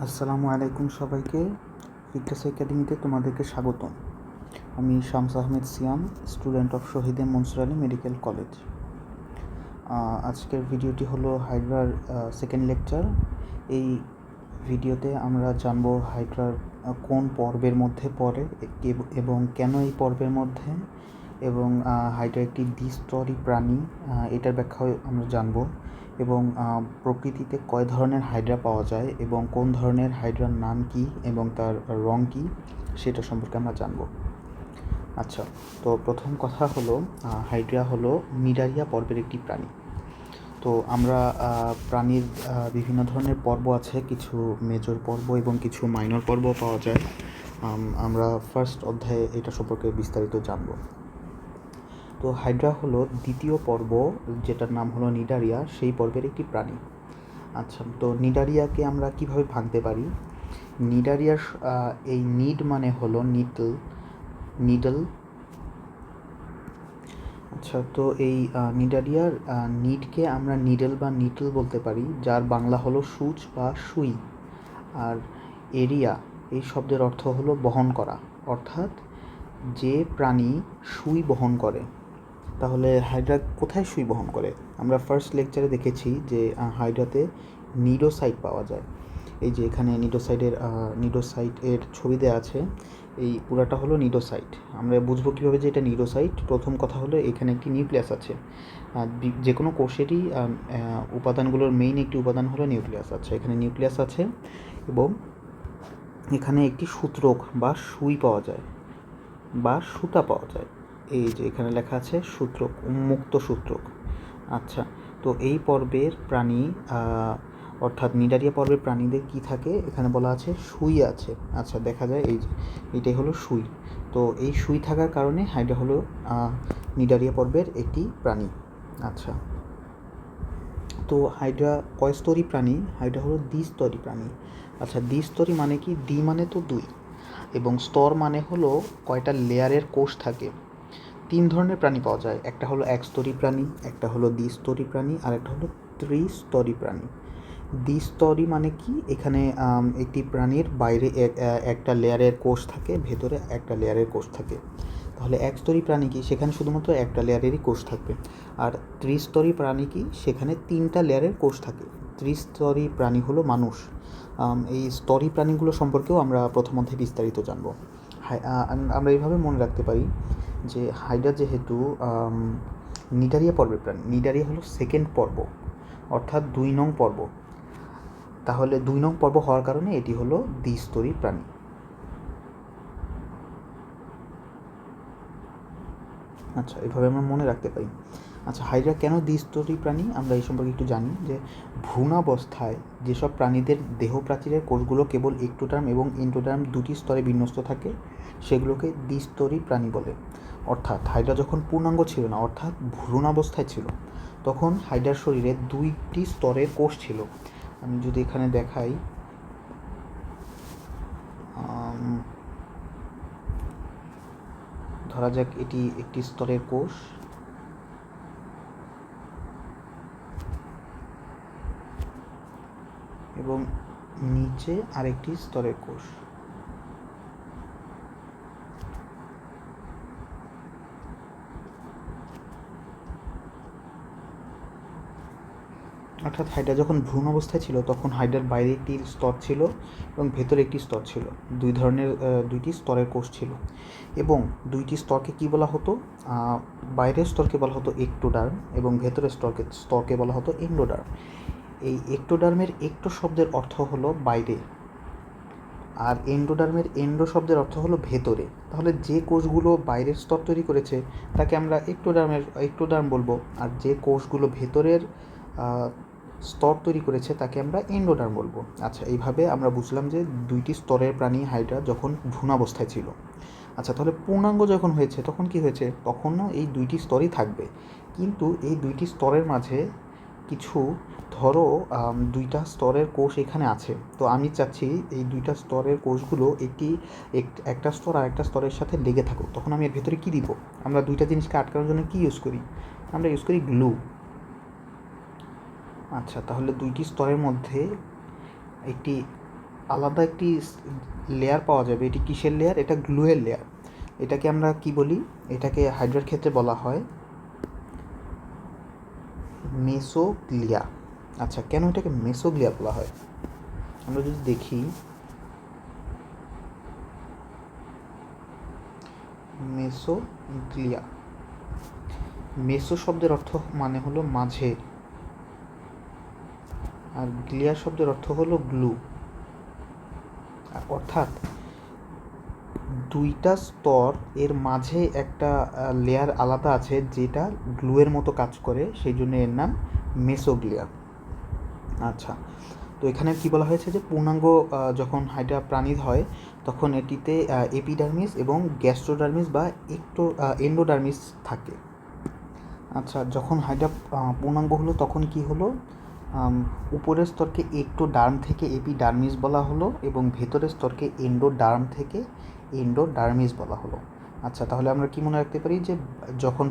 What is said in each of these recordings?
আসসালামু আলাইকুম সবাইকে। ফিটনেস একাডেমিতে তোমাদেরকে স্বাগতম। আমি Shams Ahmed Siam, student of Shahid Mansur Ali medical college. আজকের ভিডিওটি হলো হাইড্রার সেকেন্ড লেকচার। এই ভিডিওতে আমরা জানব হাইড্রার কোন পর্বের মধ্যে পড়ে এবং কেন এই পর্বের মধ্যে, এবং হাইড্রা একটি দ্বিস্তরী প্রাণী, এটার ব্যাখ্যা আমরা জানব, এবং প্রকৃতিতে কয় ধরনের হাইড্রা পাওয়া যায় এবং কোন ধরনের হাইড্রার নাম কী এবং তার রং কী সেটা সম্পর্কে আমরা জানব। আচ্ছা, তো প্রথম কথা হলো হাইড্রা হলো নিডারিয়া পর্বের একটি প্রাণী। তো আমরা প্রাণীর বিভিন্ন ধরনের পর্ব আছে, কিছু মেজর পর্ব এবং কিছু মাইনর পর্ব পাওয়া যায়। আমরা ফার্স্ট অধ্যায়ে এটা সম্পর্কে বিস্তারিত জানব। তো হাইড্রা হলো দ্বিতীয় পর্ব, যেটার নাম হলো নিডারিয়া, সেই পর্বের একটি প্রাণী। আচ্ছা, তো নিডারিয়াকে আমরা কিভাবে ভাঙতে পারি? নিডারিয়ার এই নিড মানে হলো নিডল। আচ্ছা, তো এই নিডারিয়ার নিডকে আমরা নিডল বা নিটল বলতে পারি, যার বাংলা হলো সূচ বা সুই। আর এরিয়া এই শব্দের অর্থ হলো বহন করা, অর্থাৎ যে প্রাণী সুই বহন করে। তাহলে হাইড্রা কোথায় সুই বহন করে? আমরা ফার্স্ট লেকচারে দেখেছি যে হাইড্রাতে নিডোসাইট পাওয়া যায়। এই যে এখানে নিডোসাইটের ছবি দেওয়া আছে, এই পুরাটা হলো নিডোসাইট। আমরা বুঝবো কীভাবে যে এটা নিডোসাইট? প্রথম কথা হলো এখানে একটি নিউক্লিয়াস আছে। যে কোনো কোষেরই উপাদানগুলোর মেইন একটি উপাদান হলো নিউক্লিয়াস। আচ্ছা, এখানে নিউক্লিয়াস আছে এবং এখানে একটি সূত্রক বা সুই পাওয়া যায় বা সুতা পাওয়া যায়। এই যে এখানে লেখা আছে সূত্রক, উন্মুক্ত সূত্রক। আচ্ছা, তো এই পর্বের প্রাণী অর্থাৎ নিডারিয়া পর্বের প্রাণীদের কি থাকে? এখানে বলা আছে সুই আছে। আচ্ছা, দেখা যায় এই যে এটাই হলো সুই। তো এই সুই থাকার কারণে হাইড্রা হলো নিডারিয়া পর্বের একটি প্রাণী। আচ্ছা, তো হাইড্রা কয় স্তরী প্রাণী? হাইড্রা হলো দ্বিস্তরী প্রাণী। আচ্ছা, দ্বিস্তরী মানে কি? দ্বি মানে তো দুই, এবং স্তর মানে হলো কয়টা লেয়ারের কোষ থাকে। তিন ধরনের প্রাণী পাওয়া যায়, একটা হলো একস্তরী প্রাণী, একটা হলো দ্বিস্তরী প্রাণী, আর একটা হলো ত্রিস্তরী প্রাণী। দ্বিস্তরী মানে কি? এখানে একটি প্রাণীর বাইরে একটা লেয়ারের কোষ থাকে, ভেতরে একটা লেয়ারের কোষ থাকে। তাহলে একস্তরী প্রাণী কি? সেখানে শুধুমাত্র একটা লেয়ারেরই কোষ থাকবে। আর ত্রিস্তরী প্রাণী কি? সেখানে তিনটা লেয়ারের কোষ থাকে। ত্রিস্তরী প্রাণী হলো মানুষ। এই স্তরী প্রাণীগুলো সম্পর্কেও আমরা প্রথম অধ্যায়ে বিস্তারিত জানব। আমরা এইভাবে মনে রাখতে পারি যে হাইড্রা যেহেতু নিডারিয়া পর্বের প্রাণী, নিডারিয়া হলো সেকেন্ড পর্ব, অর্থাৎ 2 নং পর্ব। তাহলে 2 নং পর্ব হওয়ার কারণে এটি হলো দ্বিস্তরী প্রাণী। আচ্ছা, এভাবে আমরা মনে রাখতে পারি। আচ্ছা, হাইড্রা কেন দ্বিস্তরী প্রাণী আমরা এই সম্পর্কে একটু জানি। যে ভ্রূণাবস্থায় যেসব প্রাণীদের দেহ প্রাচীরের কোষগুলো কেবল এক্টোডার্ম এবং এন্ডোডার্ম দুটি স্তরে বিন্যস্ত থাকে, সেগুলোকে দ্বিস্তরী প্রাণী বলে। অর্থাৎ হাইড্রা যখন পূর্ণাঙ্গ ছিল না, অর্থাৎ ভ্রূণাবস্থায় ছিল, তখন হাইড্রার শরীরে 2টি স্তরের কোষ ছিল। আমি যদি এখানে দেখাই, ধরা যাক এটি একটি স্তরের কোষ, এবং নিচে আরেকটি স্তরের কোষ। অর্থাৎ হাইড্রা যখন ভ্রূণ অবস্থায় ছিল, তখন হাইড্রার বাইরে একটি স্তর ছিল এবং ভেতরে একটি স্তর ছিল। দুইটি স্তরের কোষ ছিল, এবং দুইটি স্তরকে কি বলা হতো? বাইরের স্তরকে বলা হতো এক্টোডার্ম এবং ভেতরের স্তরকে বলা হতো এন্ডোডার্ম। এই এক্টোডার্মের একটো শব্দের অর্থ হলো বাইরে, আর এন্ডোডার্মের এন্ডো শব্দের অর্থ হলো ভেতরে। তাহলে যে কোষগুলো বাইরের স্তর তৈরি করেছে তাকে আমরা এক্টোডার্ম বলবো, আর যে কোষগুলো ভেতরের স্তর তৈরি করেছে তাকে আমরা এন্ডোডার্ম বলবো। আচ্ছা, এইভাবে আমরা বুঝলাম যে দুইটি স্তরের প্রাণী হাইড্রা যখন ভ্রূণাবস্থায় ছিল। আচ্ছা, তাহলে পূর্ণাঙ্গ যখন হয়েছে তখন কি হয়েছে? তখনও এই দুইটি স্তরই থাকবে, কিন্তু এই দুইটি স্তরের মাঝে কিছু, ধরো 2টা স্তরের কোষ এখানে আছে, তো আমি চাচ্ছি এই 2টা স্তরের কোষগুলো একটা স্তর আর একটা স্তরের সাথে লেগে থাকুক। তখন আমি এর ভেতরে কী দিব? আমরা 2টা জিনিসকে আটকানোর জন্য কী ইউজ করি? আমরা ইউজ করি গ্লু। আচ্ছা, তাহলে 2টি স্তরের মধ্যে একটি আলাদা একটি লেয়ার পাওয়া যাবে। এটি কিসের লেয়ার? এটা গ্লুয়ের লেয়ার। এটাকে আমরা কি বলি? এটাকে হাইড্রার ক্ষেত্রে বলা হয় মেসোগ্লিয়া। আচ্ছা, কেন এটাকে মেসোগ্লিয়া বলা হয়? আমরা যদি দেখি, মেসোগ্লিয়া, মেসো শব্দের অর্থ মানে হলো মাঝে, আর গ্লিয়া শব্দের অর্থ হলো গ্লু। অর্থাৎ দুইটা স্তর এর মাঝে একটা লেয়ার আলাদা আছে যেটা গ্লুয়ের মতো কাজ করে, সেই জন্য এর নাম মেসোগ্লিয়া। আচ্ছা, তো এখানে কি বলা হয়েছে যে পূর্ণাঙ্গ যখন হাইড্রা প্রাণীর হয় তখন এটিতে এপিডার্মিস এবং গ্যাস্ট্রোডার্মিস বা এন্ডোডার্মিস থাকে। আচ্ছা, যখন হাইড্রা পূর্ণাঙ্গ হলো তখন কি হলো? উপরের স্তরকে একটোডার্ম থেকে এপিডার্মিস বলা হলো এবং ভেতরের স্তরকে এন্ডোডার্ম থেকে এন্ডোডার্মিস বলা হলো। আচ্ছা, তাহলে আমরা কি মনে রাখতে পারি যে যখন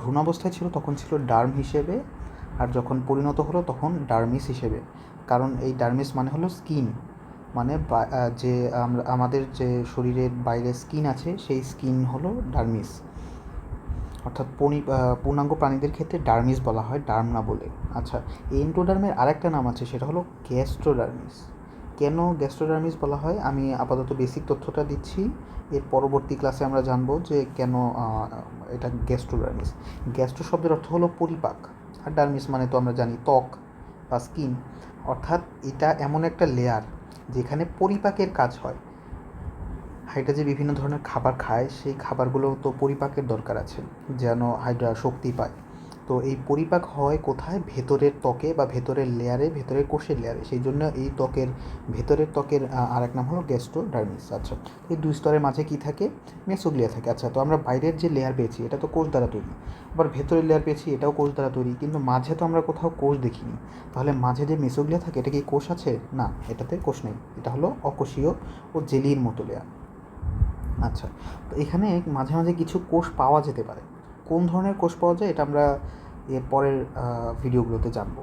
ভ্রূণাবস্থায় ছিল তখন ছিল ডার্ম হিসেবে, আর যখন পরিণত হলো তখন ডার্মিস হিসেবে। কারণ এই ডার্মিস মানে হলো স্কিন, মানে যে আমাদের যে শরীরের বাইরে স্কিন আছে সেই স্কিন হলো ডার্মিস। অর্থাৎ পূর্ণাঙ্গ প্রাণীদের ক্ষেত্রে ডার্মিস বলা হয়, ডার্ম না বলে। আচ্ছা, এন্ডোডার্মের আরেকটা নাম আছে, সেটা হলো গ্যাস্ট্রোডার্মিস। কেন গ্যাস্ট্রোডার্মিস বলা হয় আমি আপাতত বেসিক তথ্যটা দিচ্ছি, এর পরবর্তী ক্লাসে আমরা জানবো যে কেন এটা গ্যাস্ট্রোডার্মিস। গ্যাস্ট্রো শব্দের অর্থ হলো পরিপাক, আর ডার্মিস মানে তো আমরা জানি ত্বক বা স্কিন। অর্থাৎ এটা এমন একটা লেয়ার যেখানে পরিপাকের কাজ হয়। হাইড্রা যে বিভিন্ন ধরনের খাবার খায় সেই খাবারগুলো তো পরিপাকের দরকার আছে যেন হাইড্রা শক্তি পায়। তো এই পরিপাক হয় কোথায়? ভেতরের ত্বকে বা ভেতরের লেয়ারে, ভেতরের কোষের লেয়ারে। সেই জন্য এই ত্বকের ভেতরের ত্বকের আর এক নাম হলো গ্যাস্ট্রোডার্মিস। আচ্ছা, এই দুই স্তরের মাঝে কি থাকে? মেসোগ্লিয়া থাকে। আচ্ছা, তো আমরা বাইরের যে লেয়ার পেয়েছি এটা তো কোষ দ্বারা তৈরি, আবার ভেতরের লেয়ার পেয়েছি এটাও কোষ দ্বারা তৈরি, কিন্তু মাঝে তো আমরা কোথাও কোষ দেখিনি। তাহলে মাঝে যে মেসোগ্লিয়া থাকে এটা কি কোষ আছে? না, এটাতে কোষ নেই, এটা হলো অকোষীয় ও জেলির মতো লেয়ার। আচ্ছা, তো এখানে মাঝে মাঝে কিছু কোষ পাওয়া যেতে পারে। কোন ধরনের কোষ পাওয়া যায় এটা আমরা এর পরের ভিডিওগুলোতে জানবো।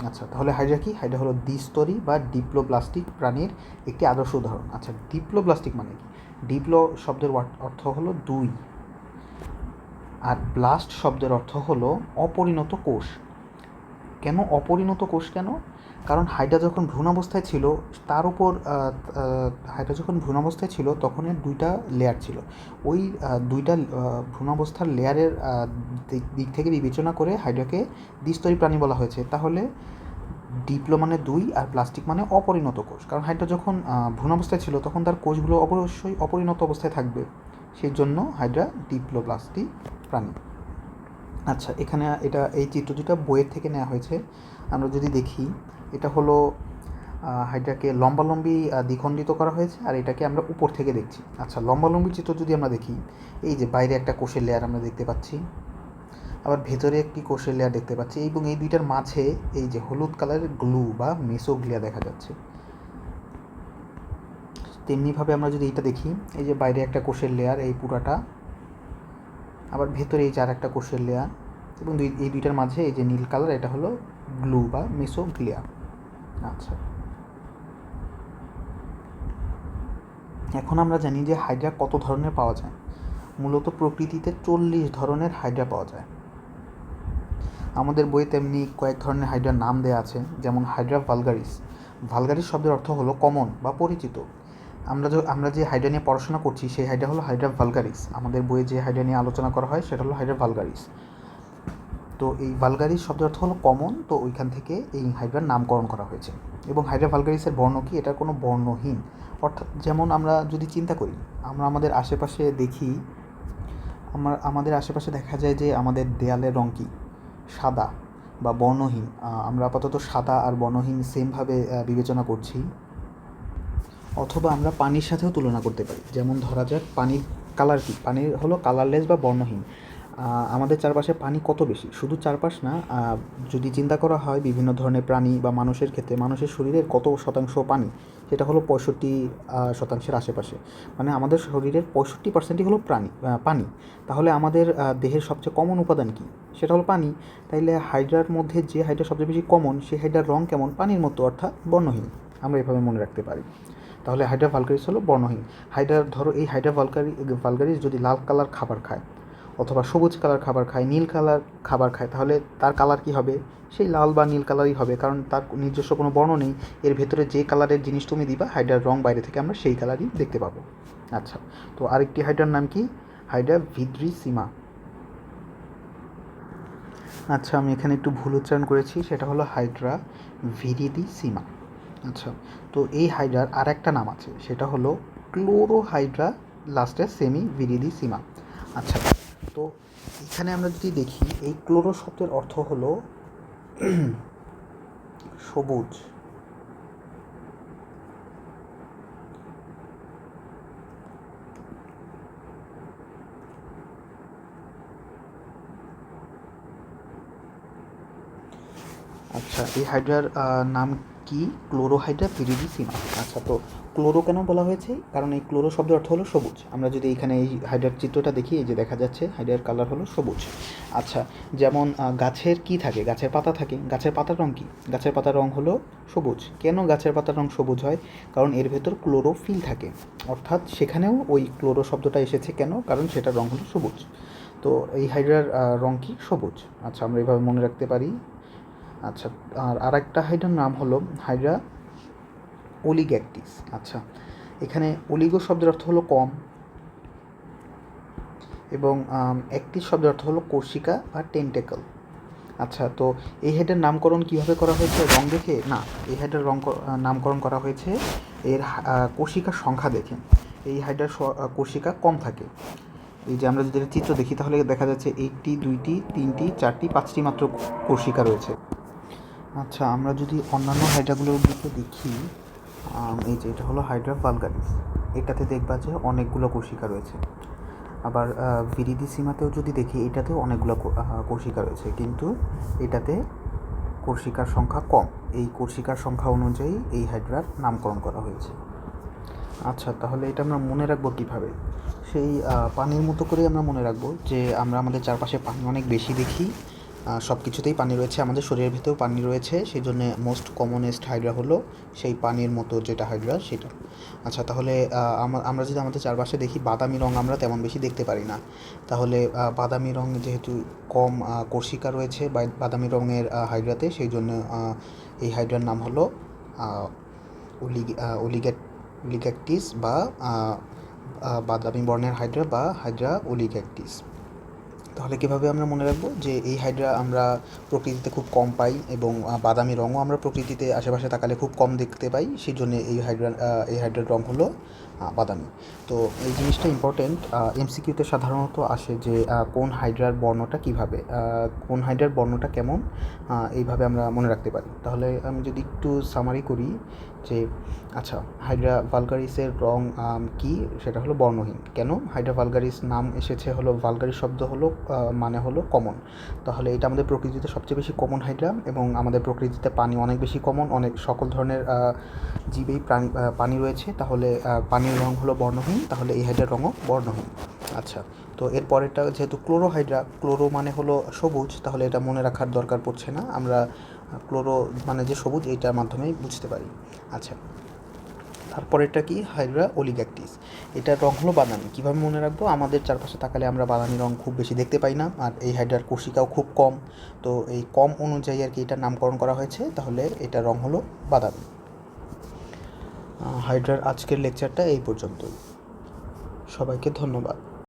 আচ্ছা, তাহলে হাইড্রা কি? হাইড্রা হলো দ্বিস্তরী বা ডিপ্লোব্লাস্টিক প্রাণীর একটি আদর্শ উদাহরণ। আচ্ছা, ডিপ্লোব্লাস্টিক মানে কি? ডিপ্লো শব্দের অর্থ হলো দুই, আর ব্লাস্ট শব্দের অর্থ হলো অপরিণত কোষ। কেন অপরিণত কোষ কেন? কারণ হাইড্রা যখন ভ্রূণাবস্থায় ছিল তার উপর হাইড্রা যখন ভ্রূণাবস্থায় ছিল তখন এর দুইটা লেয়ার ছিল। ওই দুইটা ভ্রূণাবস্থার লেয়ারের দিক থেকে বিবেচনা করে হাইড্রাকে দ্বিস্তরী প্রাণী বলা হয়েছে। তাহলে ডিপ্লো মানে দুই আর প্লাস্টিক মানে অপরিণত কোষ। কারণ হাইড্রা যখন ভ্রূণাবস্থায় ছিল তখন তার কোষগুলো অবশ্যই অপরিণত অবস্থায় থাকবে, সেই জন্য হাইড্রা ডিপ্লোপ্লাস্টিক প্রাণী। আচ্ছা, এখানে এই চিত্র দুটা বইয়ের থেকে নেওয়া হয়েছে। আমরা যদি দেখি, এটা হলো হাইড্রাকে লম্বালম্বি দ্বিখণ্ডিত করা হয়েছে, আর এটাকে আমরা উপর থেকে দেখছি। আচ্ছা, লম্বালম্বি চিত্র যদি আমরা দেখি, এই যে বাইরে একটা কোষের লেয়ার আমরা দেখতে পাচ্ছি, আবার ভেতরে একটি কোষের লেয়ার দেখতে পাচ্ছি, এবং এই দুইটার মাঝে এই যে হলুদ কালারের গ্লু বা মেসোগ্লিয়া দেখা যাচ্ছে। তেমনিভাবে আমরা যদি এইটা দেখি, এই যে বাইরে একটা কোষের লেয়ার এই পুরাটা, আবার ভেতরে এই যে আর একটা কোষের লেয়ার, এবং এই দুইটার মাঝে এই যে নীল কালার, এটা হলো গ্লু বা মেসোগ্লিয়া। আচ্ছা, এখন আমরা জানি যে হাইড্রা কত ধরনের পাওয়া যায়। মূলত প্রকৃতিতে 40 ধরনের হাইড্রা পাওয়া যায়। আমাদের বইয়ে তেমনি কয়েক ধরনের হাইড্রার নাম দেওয়া আছে, যেমন হাইড্রা ভালগারিস। ভালগারিস শব্দের অর্থ হলো কমন বা পরিচিত। আমরা যে হাইড্রা নিয়ে পড়াশোনা করছি সেই হাইড্রা হলো হাইড্রা ভালগারিস। আমাদের বইয়ে যে হাইড্রা নিয়ে আলোচনা করা হয় সেটা হলো হাইড্রা ভালগারিস। তো এই ভালগারিস শব্দের অর্থ হলো কমন, তো ওইখান থেকে এই হাইড্রার নামকরণ করা হয়েছে। এবং হাইড্রা ভালগারিসের বর্ণ কি? এটা কোনো বর্ণহীন। অর্থাৎ যেমন আমরা যদি চিন্তা করি, আমরা আমাদের আশেপাশে দেখি, আমাদের আশেপাশে দেখা যায় যে আমাদের দেয়ালের রং কি? সাদা বা বর্ণহীন। আমরা আপাতত সাদা আর বর্ণহীন সেমভাবে বিবেচনা করছি। অথবা আমরা পানির সাথেও তুলনা করতে পারি। যেমন ধরা যাক পানির কালার কি? পানির হলো কালারলেস বা বর্ণহীন। আমাদের চারপাশে পানি কত বেশি? শুধু চারপাশ না, যদি চিন্তা করা হয় বিভিন্ন ধরনের প্রাণী বা মানুষের ক্ষেত্রে, মানুষের শরীরের কত শতাংশ পানি? সেটা হলো 65% আশেপাশে। মানে আমাদের শরীরের 65%ই হলো পানি। তাহলে আমাদের দেহের সবচেয়ে কমন উপাদান কি? সেটা হলো পানি। তাইলে হাইড্রার মধ্যে যে হাইড্রা সবচেয়ে বেশি কমন, সেই হাইড্রার রং কেমন? পানির মতো, অর্থাৎ বর্ণহীন। আমরা এভাবে মনে রাখতে পারি। তাহলে হাইড্রা ভালগারিস হলো বর্ণহীন। ধরো এই হাইড্রা ভালগারিস যদি লাল কালার খাবার খায় অথবা সবুজ কালার খাবার খায়, নীল কালার খাবার খায়, তাহলে তার কালার কী হবে? সেই লাল বা নীল কালারই হবে, কারণ তার নিজস্ব কোনো বর্ণ নেই। এর ভেতরে যে কালারের জিনিস তুমি দিবা, হাইড্রার রং বাইরে থেকে আমরা সেই কালারই দেখতে পাবো। আচ্ছা, তো আরেকটি হাইড্রার নাম কি? হাইড্রা ভিদ্রিসিমা। আচ্ছা, আমি এখানে একটু ভুল উচ্চারণ করেছি, সেটা হলো হাইড্রা ভিরিডিসিমা। আচ্ছা, তো এই হাইড্রার আর একটা নাম আছে, সেটা হলো ক্লোরোহাইড্রা, লাস্টে সেমি ভিরিডিসিমা। আচ্ছা, তো এখানে আমরা যদি দেখি, এই ক্লোরো শব্দের অর্থ হলো সবুজ। আচ্ছা, এই হাইড্রার নাম কি? ক্লোরোহাইড্রা ভিরিডিসিমা। আচ্ছা, তো ক্লোরো কেন বলা হয়েছে? কারণ এই ক্লোরো শব্দের অর্থ হলো সবুজ। আমরা যদি এখানে এই হাইড্রার চিত্রটা দেখি, এই যে দেখা যাচ্ছে হাইড্রার কালার হলো সবুজ। আচ্ছা, যেমন গাছের কি থাকে? গাছের পাতা থাকে। গাছের পাতার রং কী? গাছের পাতার রং হলো সবুজ। কেন গাছের পাতার রং সবুজ হয়? কারণ এর ভেতর ক্লোরোফিল থাকে, অর্থাৎ সেখানেও ওই ক্লোরো শব্দটা এসেছে কেন? কারণ সেটার রং হলো সবুজ। তো এই হাইড্রার রং কি? সবুজ। আচ্ছা, আমরা এভাবে মনে রাখতে পারি। আচ্ছা, আর একটা হাইড্রার নাম হলো হাইড্রা ওলিগ্যাকটিস। আচ্ছা, এখানে ওলিগো শব্দের অর্থ হলো কম, এবং অ্যাক্টিস শব্দের অর্থ হলো কোর্সিকা বা টেন্টেকল। আচ্ছা, তো এই হেডের নামকরণ কীভাবে করা হয়েছে? রং দেখে না, এই হেডের নামকরণ করা হয়েছে এর কোর্সিকার সংখ্যা দেখে। এই হাইড্রার কোর্সিকা কম থাকে। এই যে আমরা যদি চিত্র দেখি, তাহলে দেখা যাচ্ছে 1টি, 2টি, 3টি, 4টি, 5টি মাত্র কোর্সিকা রয়েছে। আচ্ছা, আমরা যদি অন্যান্য হাইড্রাগুলোর দিকে দেখি, এই যে এটা হলো হাইড্রা ভালগারিস, এটাতে দেখবা যে অনেকগুলো কোর্সিকা রয়েছে। আবার ভিরিডিসিমাতেও যদি দেখি, এটাতেও অনেকগুলো কোর্সিকা রয়েছে, কিন্তু এটাতে কোর্সিকার সংখ্যা কম। এই কোর্সিকার সংখ্যা অনুযায়ী এই হাইড্রার নামকরণ করা হয়েছে। আচ্ছা, তাহলে এটা আমরা মনে রাখবো কীভাবে? সেই পানির মতো করেই আমরা মনে রাখবো যে আমরা আমাদের চারপাশে পানি অনেক বেশি দেখি, সব কিছুতেই পানি রয়েছে, আমাদের শরীরের ভিতরেও পানি রয়েছে, সেই জন্য মোস্ট কমনেস্ট হাইড্রা হলো সেই পানির মতো যেটা হাইড্রা, সেটা। আচ্ছা, তাহলে আমরা যদি আমাদের চারপাশে দেখি, বাদামি রঙ আমরা তেমন বেশি দেখতে পারি না। তাহলে বাদামি রঙ যেহেতু কম কোর্সিকা রয়েছে বাদামি রঙের হাইড্রাতে, সেই জন্য এই হাইড্রার নাম হলো ওলিগ্যাকটিস বা বাদামি বর্ণের হাইড্রা বা হাইড্রা ওলিগ্যাকটিস। তাহলে কীভাবে আমরা মনে রাখবো যে এই হাইড্রা আমরা প্রকৃতিতে খুব কম পাই, এবং বাদামি রঙও আমরা প্রকৃতিতে আশেপাশে তাকালে খুব কম দেখতে পাই, সেই জন্য এই হাইড্রার রঙ হলো বাদামি। তো এই জিনিসটা ইম্পর্টেন্ট, এমসিকিউতে সাধারণত আসে যে কোন হাইড্রার বর্ণটা কীভাবে, কোন হাইড্রার বর্ণটা কেমন, এইভাবে আমরা মনে রাখতে পারি। তাহলে আমি যদি একটু সামারি করি যে, আচ্ছা, হাইড্রা ভালগারিসের রং কি? সেটা হলো বর্ণহীন। কেন? হাইড্রা ভালগারিস নাম এসেছে হলো, ভালগারিস শব্দ হলো মানে হলো কমন। তাহলে এটা আমাদের প্রকৃতিতে সবচেয়ে বেশি কমন হাইড্রা, এবং আমাদের প্রকৃতিতে পানি অনেক বেশি কমন, অনেক সকল ধরনের জীবেই পানি রয়েছে। তাহলে পানির রং হলো বর্ণহীন, তাহলে এই হাইড্রার রঙও বর্ণহীন। আচ্ছা, তো এর পরেরটা যেহেতু ক্লোরোহাইড্রা, ক্লোরো মানে হলো সবুজ, তাহলে এটা মনে রাখার দরকার পড়ছে না, আমরা ক্লোরো মানে যে সবুজ, এইটার মাধ্যমেই বুঝতে পারি। আচ্ছা, তারপরেরটা কি? হাইড্রা ওলিগ্যাকটিস, এটার রং হলো বাদামি। কীভাবে মনে রাখবো? আমাদের চারপাশে তাকালে আমরা বাদামি রং খুব বেশি দেখতে পাই না, আর এই হাইড্রার কোর্সিকাও খুব কম, তো এই কম অনুযায়ী আর কি এটার নামকরণ করা হয়েছে, তাহলে এটার রং হলো বাদামি। হাইড্রার আজকের লেকচারটা এই পর্যন্তই। সবাইকে ধন্যবাদ।